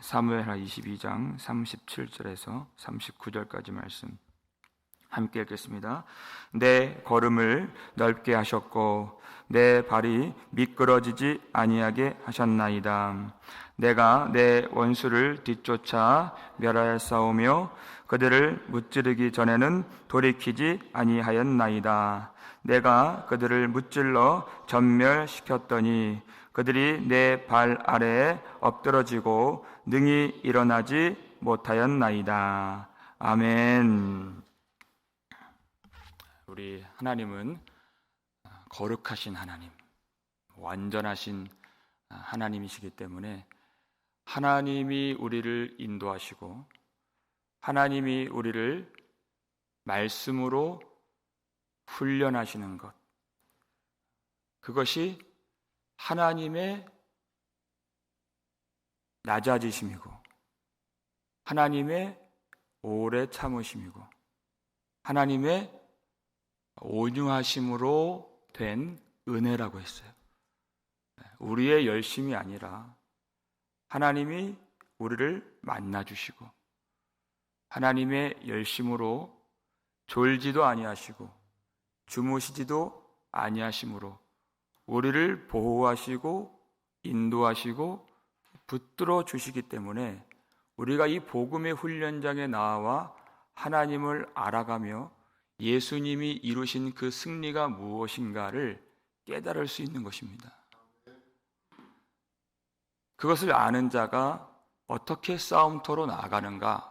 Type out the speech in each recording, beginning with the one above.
사무엘하 22장 37절에서 39절까지 말씀 함께 읽겠습니다. 내 걸음을 넓게 하셨고 내 발이 미끄러지지 아니하게 하셨나이다. 내가 내 원수를 뒤쫓아 멸하였사오며 그들을 무찌르기 전에는 돌이키지 아니하였나이다. 내가 그들을 무찔러 전멸시켰더니 그들이 내 발 아래에 엎드러지고 능히 일어나지 못하였나이다. 아멘. 우리 하나님은 거룩하신 하나님, 완전하신 하나님이시기 때문에 하나님이 우리를 인도하시고 하나님이 우리를 말씀으로 훈련하시는 것, 그것이 하나님의 낮아지심이고 하나님의 오래 참으심이고 하나님의 온유하심으로 된 은혜라고 했어요. 우리의 열심이 아니라 하나님이 우리를 만나주시고 하나님의 열심으로 졸지도 아니하시고 주무시지도 아니하심으로 우리를 보호하시고 인도하시고 붙들어 주시기 때문에 우리가 이 복음의 훈련장에 나와 하나님을 알아가며 예수님이 이루신 그 승리가 무엇인가를 깨달을 수 있는 것입니다. 그것을 아는 자가 어떻게 싸움터로 나아가는가?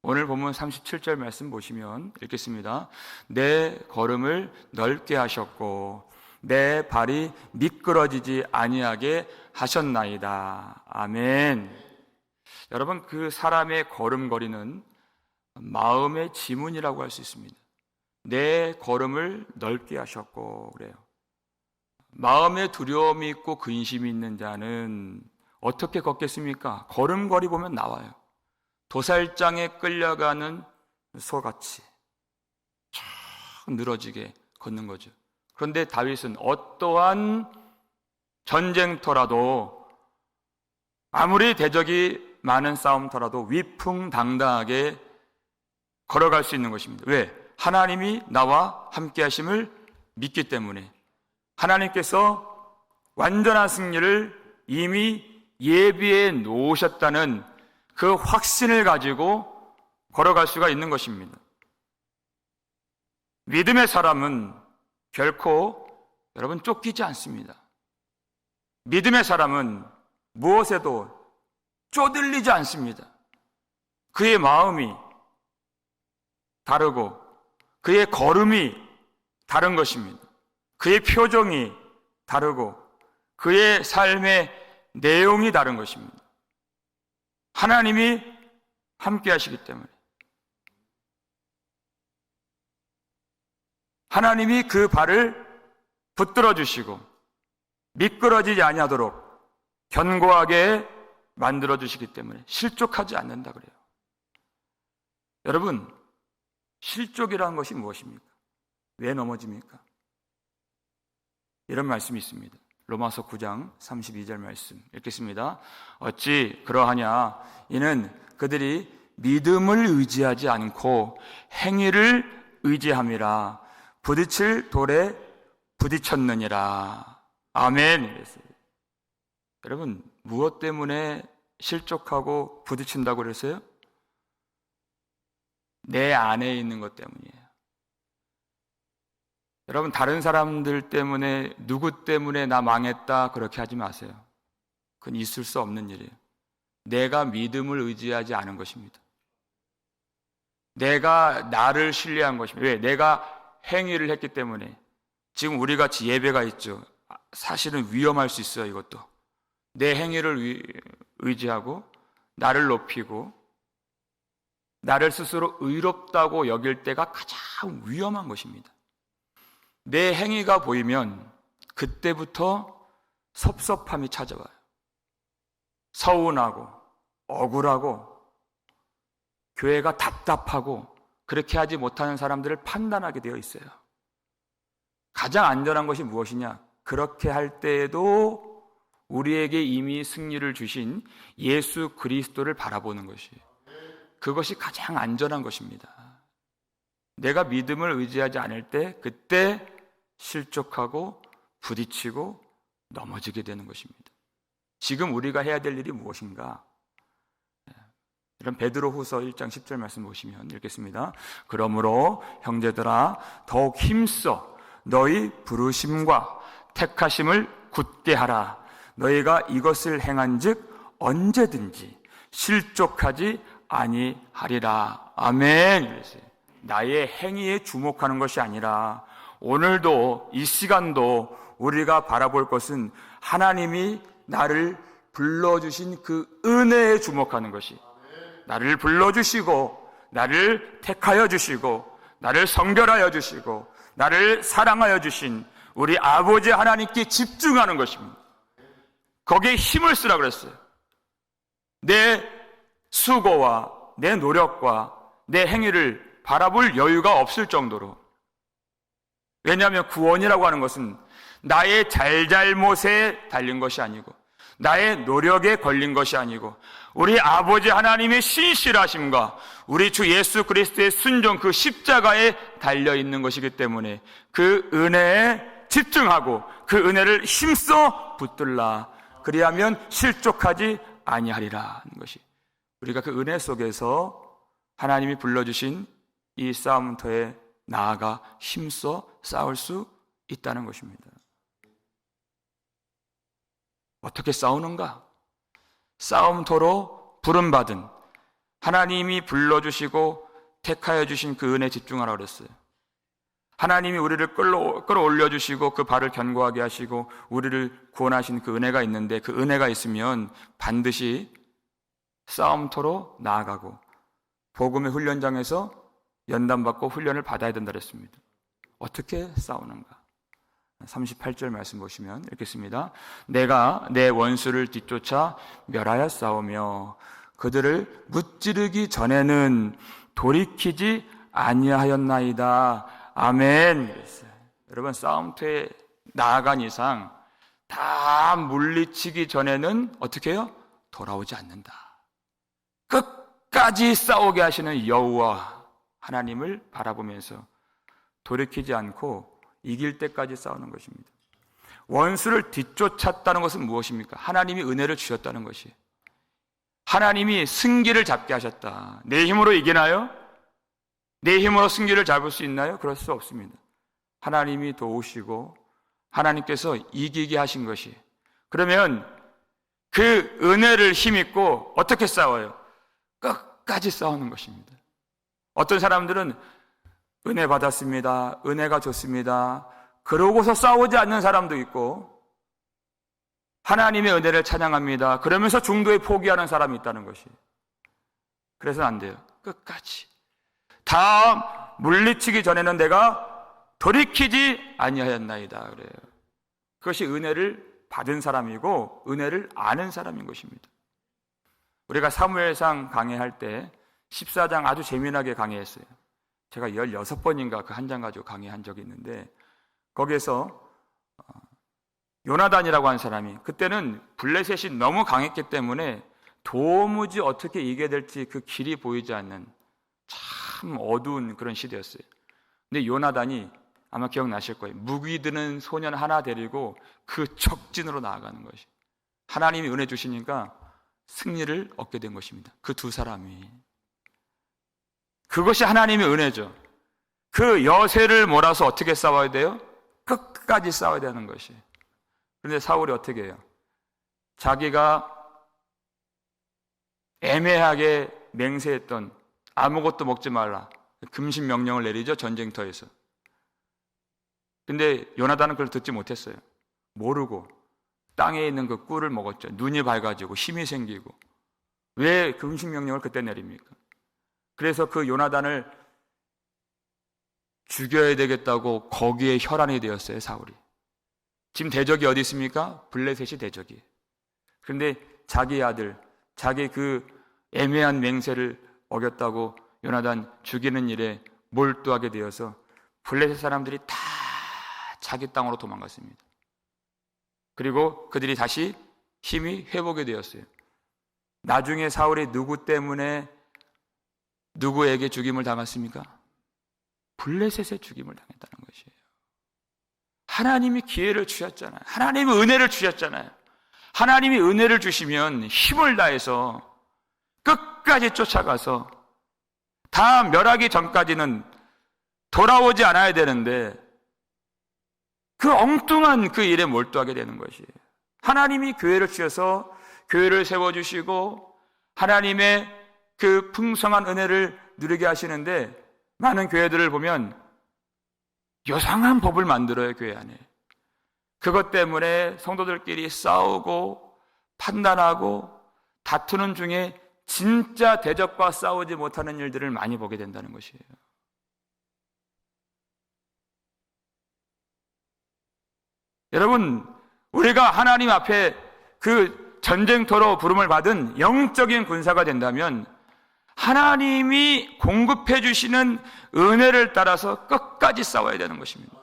오늘 본문 37절 말씀 보시면 읽겠습니다. 내 걸음을 넓게 하셨고 내 발이 미끄러지지 아니하게 하셨나이다. 아멘. 여러분, 그 사람의 걸음걸이는 마음의 지문이라고 할 수 있습니다. 내 걸음을 넓게 하셨고 그래요. 마음에 두려움이 있고 근심이 있는 자는 어떻게 걷겠습니까? 걸음걸이 보면 나와요. 도살장에 끌려가는 소같이 쫙 늘어지게 걷는 거죠. 그런데 다윗은 어떠한 전쟁터라도 아무리 대적이 많은 싸움터라도 위풍당당하게 걸어갈 수 있는 것입니다. 왜? 하나님이 나와 함께 하심을 믿기 때문에 하나님께서 완전한 승리를 이미 예비해 놓으셨다는 그 확신을 가지고 걸어갈 수가 있는 것입니다. 믿음의 사람은 결코 여러분 쫓기지 않습니다. 믿음의 사람은 무엇에도 쪼들리지 않습니다. 그의 마음이 다르고 그의 걸음이 다른 것입니다. 그의 표정이 다르고 그의 삶의 내용이 다른 것입니다. 하나님이 함께 하시기 때문에 하나님이 그 발을 붙들어 주시고 미끄러지지 아니하도록 견고하게 만들어 주시기 때문에 실족하지 않는다 그래요. 여러분, 실족이라는 것이 무엇입니까? 왜 넘어집니까? 이런 말씀이 있습니다. 로마서 9장 32절 말씀 읽겠습니다. 어찌 그러하냐? 이는 그들이 믿음을 의지하지 않고 행위를 의지함이라 부딪힐 돌에 부딪혔느니라. 아멘. 이랬어요. 여러분, 무엇 때문에 실족하고 부딪힌다고 그랬어요? 내 안에 있는 것 때문이에요. 여러분, 다른 사람들 때문에, 누구 때문에 나 망했다 그렇게 하지 마세요. 그건 있을 수 없는 일이에요. 내가 믿음을 의지하지 않은 것입니다. 내가 나를 신뢰한 것입니다. 왜? 내가 행위를 했기 때문에. 지금 우리 같이 예배가 있죠. 사실은 위험할 수 있어요. 이것도 내 행위를 의지하고 나를 높이고 나를 스스로 의롭다고 여길 때가 가장 위험한 것입니다. 내 행위가 보이면 그때부터 섭섭함이 찾아와요. 서운하고 억울하고 교회가 답답하고 그렇게 하지 못하는 사람들을 판단하게 되어 있어요. 가장 안전한 것이 무엇이냐? 그렇게 할 때에도 우리에게 이미 승리를 주신 예수 그리스도를 바라보는 것이, 그것이 가장 안전한 것입니다. 내가 믿음을 의지하지 않을 때 그때 실족하고 부딪히고 넘어지게 되는 것입니다. 지금 우리가 해야 될 일이 무엇인가? 이런 베드로후서 1장 10절 말씀 보시면 읽겠습니다. 그러므로 형제들아 더욱 힘써 너희 부르심과 택하심을 굳게 하라. 너희가 이것을 행한즉 언제든지 실족하지 아니하리라. 아멘. 나의 행위에 주목하는 것이 아니라 오늘도 이 시간도 우리가 바라볼 것은 하나님이 나를 불러주신 그 은혜에 주목하는 것이, 나를 불러주시고 나를 택하여 주시고 나를 성결하여 주시고 나를 사랑하여 주신 우리 아버지 하나님께 집중하는 것입니다. 거기에 힘을 쓰라 그랬어요. 내 수고와 내 노력과 내 행위를 바라볼 여유가 없을 정도로. 왜냐하면 구원이라고 하는 것은 나의 잘잘못에 달린 것이 아니고 나의 노력에 걸린 것이 아니고 우리 아버지 하나님의 신실하심과 우리 주 예수 그리스도의 순종, 그 십자가에 달려있는 것이기 때문에 그 은혜에 집중하고 그 은혜를 힘써 붙들라. 그리하면 실족하지 아니하리라 하는 것이, 우리가 그 은혜 속에서 하나님이 불러주신 이 싸움터에 나아가 힘써 싸울 수 있다는 것입니다. 어떻게 싸우는가? 싸움터로 부름받은 하나님이 불러주시고 택하여 주신 그 은혜에 집중하라고 그랬어요. 하나님이 우리를 끌어올려 주시고 그 발을 견고하게 하시고 우리를 구원하신 그 은혜가 있는데, 그 은혜가 있으면 반드시 싸움터로 나아가고 복음의 훈련장에서 연단받고 훈련을 받아야 된다 그랬습니다. 어떻게 싸우는가? 38절 말씀 보시면 읽겠습니다. 내가 내 원수를 뒤쫓아 멸하여 싸우며 그들을 무찌르기 전에는 돌이키지 아니하였나이다. 아멘. 여러분, 싸움터에 나아간 이상 다 물리치기 전에는 어떻게 해요? 돌아오지 않는다. 끝까지 싸우게 하시는 여호와 하나님을 바라보면서 돌이키지 않고 이길 때까지 싸우는 것입니다. 원수를 뒤쫓았다는 것은 무엇입니까? 하나님이 은혜를 주셨다는 것이, 하나님이 승기를 잡게 하셨다. 내 힘으로 이기나요? 내 힘으로 승기를 잡을 수 있나요? 그럴 수 없습니다. 하나님이 도우시고 하나님께서 이기게 하신 것이, 그러면 그 은혜를 힘입고 어떻게 싸워요? 끝까지 싸우는 것입니다. 어떤 사람들은 은혜 받았습니다, 은혜가 좋습니다, 그러고서 싸우지 않는 사람도 있고, 하나님의 은혜를 찬양합니다, 그러면서 중도에 포기하는 사람이 있다는 것이, 그래서는 안 돼요. 끝까지 다 물리치기 전에는 내가 돌이키지 아니하였나이다 그래요. 그것이 은혜를 받은 사람이고 은혜를 아는 사람인 것입니다. 우리가 사무엘상 강해할 때 14장 아주 재미나게 강해했어요. 제가 16번인가 그 한 장 가지고 강의한 적이 있는데, 거기에서 요나단이라고 하는 사람이, 그때는 블레셋이 너무 강했기 때문에 도무지 어떻게 이겨야 될지 그 길이 보이지 않는 참 어두운 그런 시대였어요. 근데 요나단이, 아마 기억나실 거예요, 무기 드는 소년 하나 데리고 그 적진으로 나아가는 것이, 하나님이 은혜 주시니까 승리를 얻게 된 것입니다. 그 두 사람이. 그것이 하나님의 은혜죠. 그 여세를 몰아서 어떻게 싸워야 돼요? 끝까지 싸워야 되는 것이. 그런데 사울이 어떻게 해요? 자기가 애매하게 맹세했던 아무것도 먹지 말라, 금신 명령을 내리죠, 전쟁터에서. 근데 요나단은 그걸 듣지 못했어요. 모르고 땅에 있는 그 꿀을 먹었죠. 눈이 밝아지고 힘이 생기고. 왜 금신 명령을 그때 내립니까? 그래서 그 요나단을 죽여야 되겠다고 거기에 혈안이 되었어요, 사울이. 지금 대적이 어디 있습니까? 블레셋이 대적이에요. 그런데 자기 아들, 자기 그 애매한 맹세를 어겼다고 요나단 죽이는 일에 몰두하게 되어서 블레셋 사람들이 다 자기 땅으로 도망갔습니다. 그리고 그들이 다시 힘이 회복이 되었어요. 나중에 사울이 누구 때문에 누구에게 죽임을 당했습니까? 블레셋의 죽임을 당했다는 것이에요. 하나님이 기회를 주셨잖아요. 하나님이 은혜를 주셨잖아요. 하나님이 은혜를 주시면 힘을 다해서 끝까지 쫓아가서 다 멸하기 전까지는 돌아오지 않아야 되는데 그 엉뚱한 그 일에 몰두하게 되는 것이에요. 하나님이 교회를 주셔서 교회를 세워주시고 하나님의 그 풍성한 은혜를 누리게 하시는데 많은 교회들을 보면 요상한 법을 만들어요, 교회 안에. 그것 때문에 성도들끼리 싸우고 판단하고 다투는 중에 진짜 대적과 싸우지 못하는 일들을 많이 보게 된다는 것이에요. 여러분, 우리가 하나님 앞에 그 전쟁터로 부름을 받은 영적인 군사가 된다면 하나님이 공급해 주시는 은혜를 따라서 끝까지 싸워야 되는 것입니다.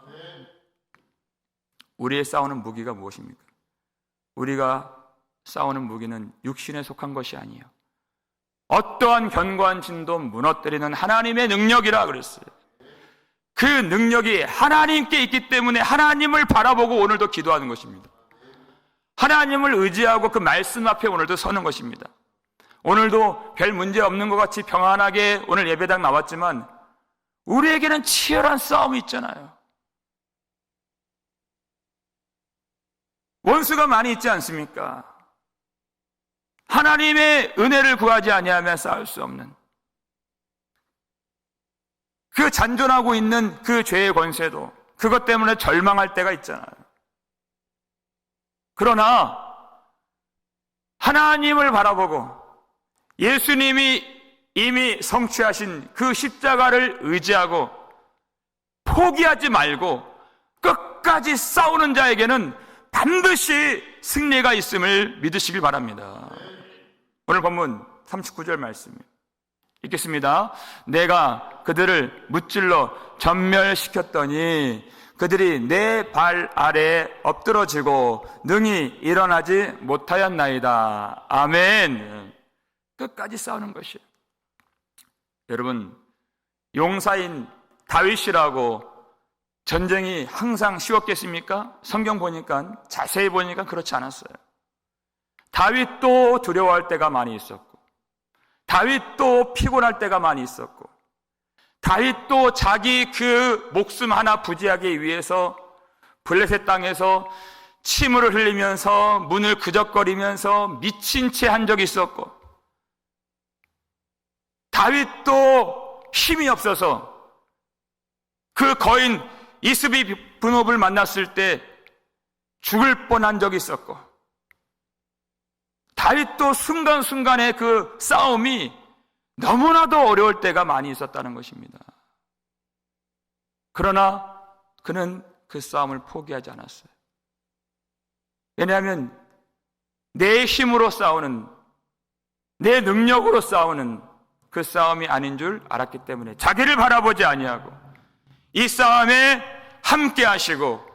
우리의 싸우는 무기가 무엇입니까? 우리가 싸우는 무기는 육신에 속한 것이 아니에요. 어떠한 견고한 진도 무너뜨리는 하나님의 능력이라 그랬어요. 그 능력이 하나님께 있기 때문에 하나님을 바라보고 오늘도 기도하는 것입니다. 하나님을 의지하고 그 말씀 앞에 오늘도 서는 것입니다. 오늘도 별 문제 없는 것 같이 평안하게 오늘 예배당 나왔지만 우리에게는 치열한 싸움이 있잖아요. 원수가 많이 있지 않습니까? 하나님의 은혜를 구하지 아니하면 싸울 수 없는 그 잔존하고 있는 그 죄의 권세도 그것 때문에 절망할 때가 있잖아요. 그러나 하나님을 바라보고 예수님이 이미 성취하신 그 십자가를 의지하고 포기하지 말고 끝까지 싸우는 자에게는 반드시 승리가 있음을 믿으시길 바랍니다. 오늘 본문 39절 말씀 읽겠습니다. 내가 그들을 무찔러 전멸시켰더니 그들이 내 발 아래에 엎드러지고 능히 일어나지 못하였나이다. 아멘. 끝까지 싸우는 것이에요. 여러분, 용사인 다윗이라고 전쟁이 항상 쉬웠겠습니까? 성경 보니까 자세히 보니까 그렇지 않았어요. 다윗도 두려워할 때가 많이 있었고 다윗도 피곤할 때가 많이 있었고 다윗도 자기 그 목숨 하나 부지하기 위해서 블레셋 땅에서 침을 흘리면서 문을 그적거리면서 미친 채 한 적이 있었고 다윗도 힘이 없어서 그 거인 이스비 분업을 만났을 때 죽을 뻔한 적이 있었고 다윗도 순간순간의 그 싸움이 너무나도 어려울 때가 많이 있었다는 것입니다. 그러나 그는 그 싸움을 포기하지 않았어요. 왜냐하면 내 힘으로 싸우는, 내 능력으로 싸우는 그 싸움이 아닌 줄 알았기 때문에 자기를 바라보지 아니하고 이 싸움에 함께 하시고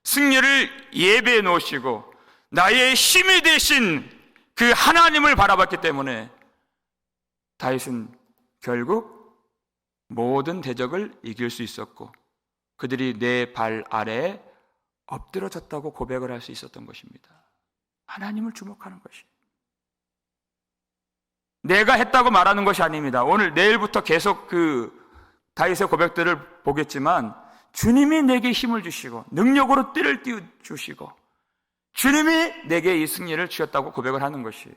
승리를 예배해 놓으시고 나의 힘이 되신 그 하나님을 바라봤기 때문에 다윗은 결국 모든 대적을 이길 수 있었고 그들이 내 발 아래에 엎드러졌다고 고백을 할 수 있었던 것입니다. 하나님을 주목하는 것이 내가 했다고 말하는 것이 아닙니다. 오늘 내일부터 계속 그 다윗의 고백들을 보겠지만 주님이 내게 힘을 주시고 능력으로 띠를 띄워주시고 주님이 내게 이 승리를 주셨다고 고백을 하는 것이에요.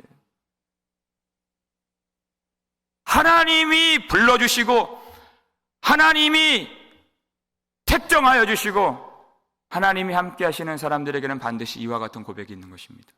하나님이 불러주시고 하나님이 택정하여 주시고 하나님이 함께 하시는 사람들에게는 반드시 이와 같은 고백이 있는 것입니다.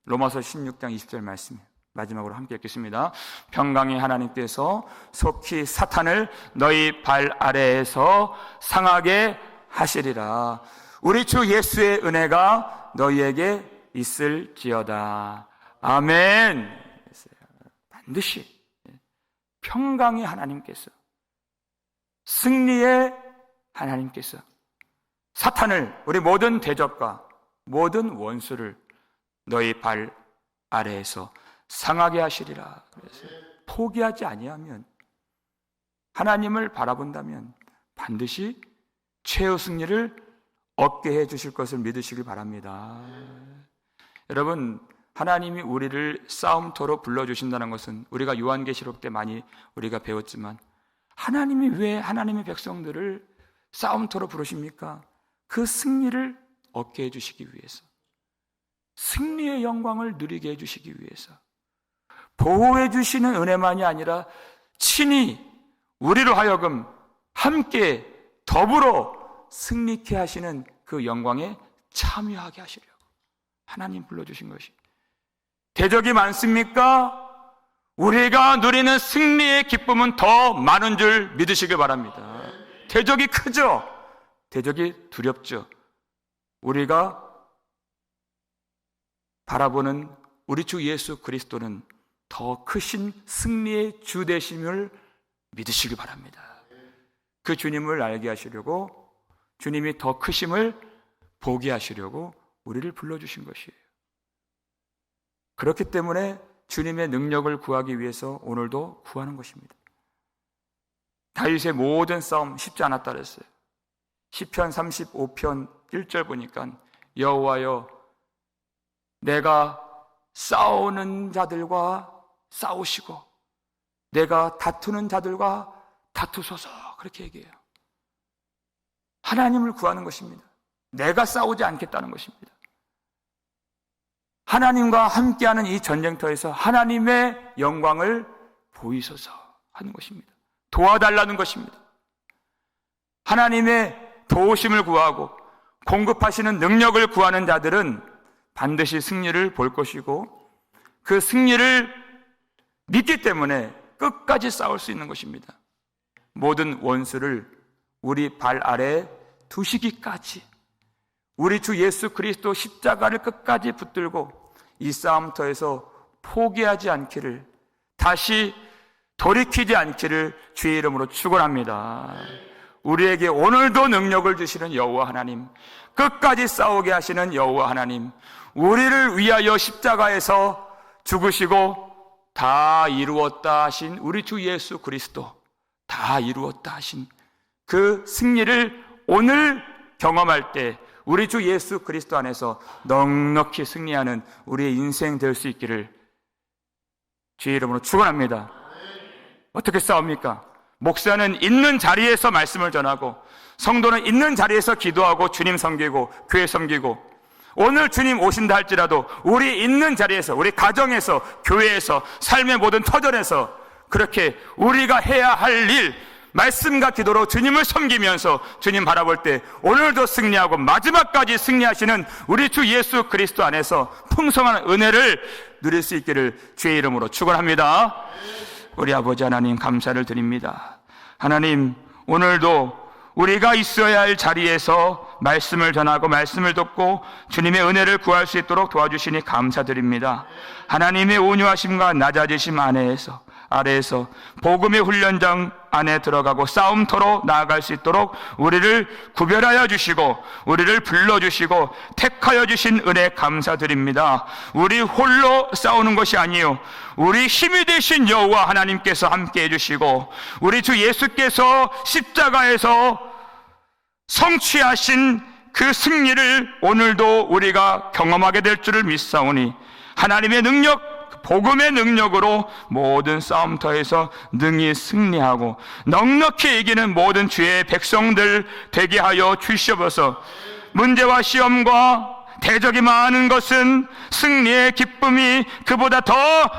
로마서 16장 20절 말씀 마지막으로 함께 읽겠습니다. 평강의 하나님께서 속히 사탄을 너희 발 아래에서 상하게 하시리라. 우리 주 예수의 은혜가 너희에게 있을지어다. 아멘. 반드시 평강의 하나님께서, 승리의 하나님께서 사탄을, 우리 모든 대적과 모든 원수를 너희 발 아래에서 상하게 하시리라. 그래서 포기하지 아니하면, 하나님을 바라본다면 반드시 최후 승리를 얻게 해 주실 것을 믿으시길 바랍니다. 여러분, 하나님이 우리를 싸움터로 불러주신다는 것은 우리가 요한계시록 때 많이 우리가 배웠지만, 하나님이 왜 하나님의 백성들을 싸움터로 부르십니까? 그 승리를 얻게 해주시기 위해서, 승리의 영광을 누리게 해주시기 위해서, 보호해 주시는 은혜만이 아니라 친히 우리로 하여금 함께 더불어 승리케 하시는 그 영광에 참여하게 하시려고 하나님 불러주신 것이. 대적이 많습니까? 우리가 누리는 승리의 기쁨은 더 많은 줄 믿으시길 바랍니다. 대적이 크죠? 대적이 두렵죠? 우리가 바라보는 우리 주 예수 그리스도는 더 크신 승리의 주 되심을 믿으시길 바랍니다. 그 주님을 알게 하시려고, 주님이 더 크심을 보게 하시려고 우리를 불러주신 것이에요. 그렇기 때문에 주님의 능력을 구하기 위해서 오늘도 구하는 것입니다. 다윗의 모든 싸움 쉽지 않았다 그랬어요. 시편 35편 1절 보니까, 여호와여 내가 싸우는 자들과 싸우시고 내가 다투는 자들과 다투소서, 그렇게 얘기해요. 하나님을 구하는 것입니다. 내가 싸우지 않겠다는 것입니다. 하나님과 함께하는 이 전쟁터에서 하나님의 영광을 보이소서 하는 것입니다. 도와달라는 것입니다. 하나님의 도우심을 구하고 공급하시는 능력을 구하는 자들은 반드시 승리를 볼 것이고, 그 승리를 믿기 때문에 끝까지 싸울 수 있는 것입니다. 모든 원수를 우리 발 아래에 두시기까지 우리 주 예수 그리스도 십자가를 끝까지 붙들고 이 싸움터에서 포기하지 않기를, 다시 돌이키지 않기를 주의 이름으로 축원합니다. 우리에게 오늘도 능력을 주시는 여호와 하나님, 끝까지 싸우게 하시는 여호와 하나님, 우리를 위하여 십자가에서 죽으시고 다 이루었다 하신 우리 주 예수 그리스도, 다 이루었다 하신 그 승리를 오늘 경험할 때 우리 주 예수 그리스도 안에서 넉넉히 승리하는 우리의 인생 될 수 있기를 주의 이름으로 축원합니다. 어떻게 싸웁니까? 목사는 있는 자리에서 말씀을 전하고, 성도는 있는 자리에서 기도하고 주님 섬기고 교회 섬기고, 오늘 주님 오신다 할지라도 우리 있는 자리에서, 우리 가정에서, 교회에서, 삶의 모든 터전에서 그렇게 우리가 해야 할 일, 말씀과 기도로 주님을 섬기면서 주님 바라볼 때 오늘도 승리하고 마지막까지 승리하시는 우리 주 예수 그리스도 안에서 풍성한 은혜를 누릴 수 있기를 주의 이름으로 축원합니다. 우리 아버지 하나님, 감사를 드립니다. 하나님, 오늘도 우리가 있어야 할 자리에서 말씀을 전하고 말씀을 듣고 주님의 은혜를 구할 수 있도록 도와주시니 감사드립니다. 하나님의 온유하심과 낮아지심 아래에서 복음의 훈련장 안에 들어가고 싸움터로 나아갈 수 있도록 우리를 구별하여 주시고 우리를 불러주시고 택하여 주신 은혜 감사드립니다. 우리 홀로 싸우는 것이 아니요, 우리 힘이 되신 여호와 하나님께서 함께 해주시고 우리 주 예수께서 십자가에서 성취하신 그 승리를 오늘도 우리가 경험하게 될 줄을 믿사오니, 하나님의 능력, 복음의 능력으로 모든 싸움터에서 능히 승리하고 넉넉히 이기는 모든 주의 백성들 되게 하여 주시옵소서. 문제와 시험과 대적이 많은 것은 승리의 기쁨이 그보다 더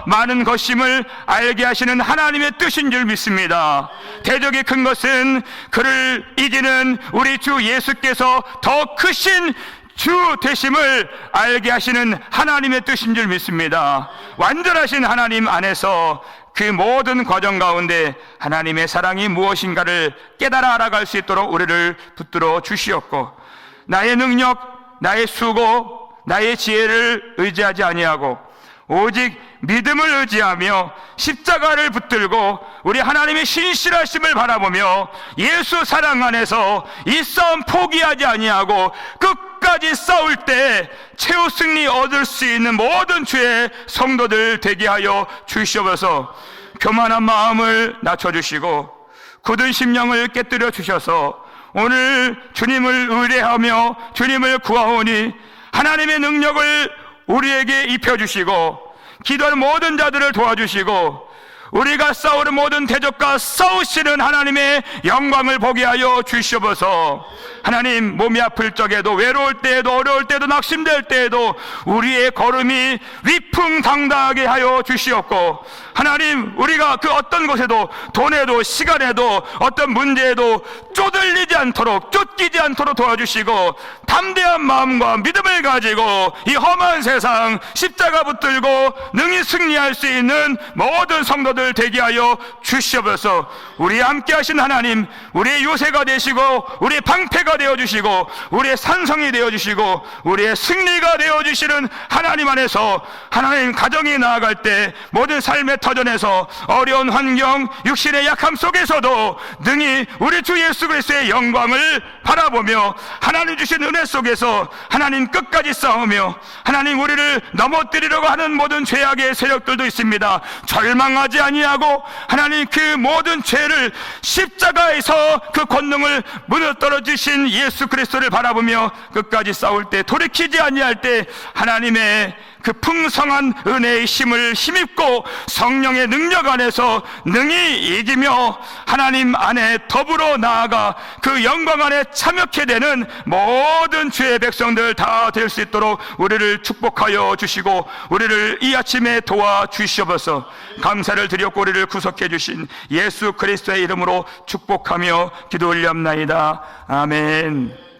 많은 것임을 알게 하시는 하나님의 뜻인 줄 믿습니다. 대적이 큰 것은 그를 이기는 우리 주 예수께서 더 크신 주 되심을 알게 하시는 하나님의 뜻인 줄 믿습니다. 완전하신 하나님 안에서 그 모든 과정 가운데 하나님의 사랑이 무엇인가를 깨달아 알아갈 수 있도록 우리를 붙들어 주시옵고, 나의 능력, 나의 수고, 나의 지혜를 의지하지 아니하고 오직 믿음을 의지하며 십자가를 붙들고 우리 하나님의 신실하심을 바라보며 예수 사랑 안에서 이 싸움 포기하지 아니하고 끝까지 싸울 때 최후 승리 얻을 수 있는 모든 주의 성도들 되게 하여 주시옵소서. 교만한 마음을 낮춰주시고 굳은 심령을 깨뜨려 주셔서 오늘 주님을 의뢰하며 주님을 구하오니 하나님의 능력을 우리에게 입혀주시고 기도하는 모든 자들을 도와주시고 우리가 싸우는 모든 대적과 싸우시는 하나님의 영광을 보게 하여 주시옵소서. 하나님, 몸이 아플 적에도, 외로울 때에도, 어려울 때에도, 낙심될 때에도 우리의 걸음이 위풍당당하게 하여 주시옵고, 하나님, 우리가 그 어떤 곳에도, 돈에도, 시간에도, 어떤 문제에도 쪼들리지 않도록, 쫓기지 않도록 도와주시고 담대한 마음과 믿음을 가지고 이 험한 세상 십자가 붙들고 능히 승리할 수 있는 모든 성도들 되게 하여 주시옵소서. 우리 함께 하신 하나님, 우리의 요새가 되시고 우리의 방패가 되어주시고 우리의 산성이 되어주시고 우리의 승리가 되어주시는 하나님 안에서 하나님 가정이 나아갈 때 모든 삶의 터전에서 어려운 환경, 육신의 약함 속에서도 능히 우리 주 예수 그리스도의 영광을 바라보며 하나님 주신 은혜 속에서 하나님 끝까지 싸우며 하나님 우리를 넘어뜨리려고 하는 모든 죄악의 세력들도 있습니다. 절망하지 아니하고 하나님 그 모든 죄를 십자가에서 그 권능을 무너뜨려 주신 예수 그리스도를 바라보며 끝까지 싸울 때 돌이키지 아니할 때 하나님의 그 풍성한 은혜의 힘을 힘입고 성령의 능력 안에서 능히 이기며 하나님 안에 더불어 나아가 그 영광 안에 참여케 되는 모든 주의 백성들 다 될 수 있도록 우리를 축복하여 주시고 우리를 이 아침에 도와주시옵소서. 감사를 드렸고 우리를 구속해 주신 예수 그리스도의 이름으로 축복하며 기도 올리옵나이다. 아멘.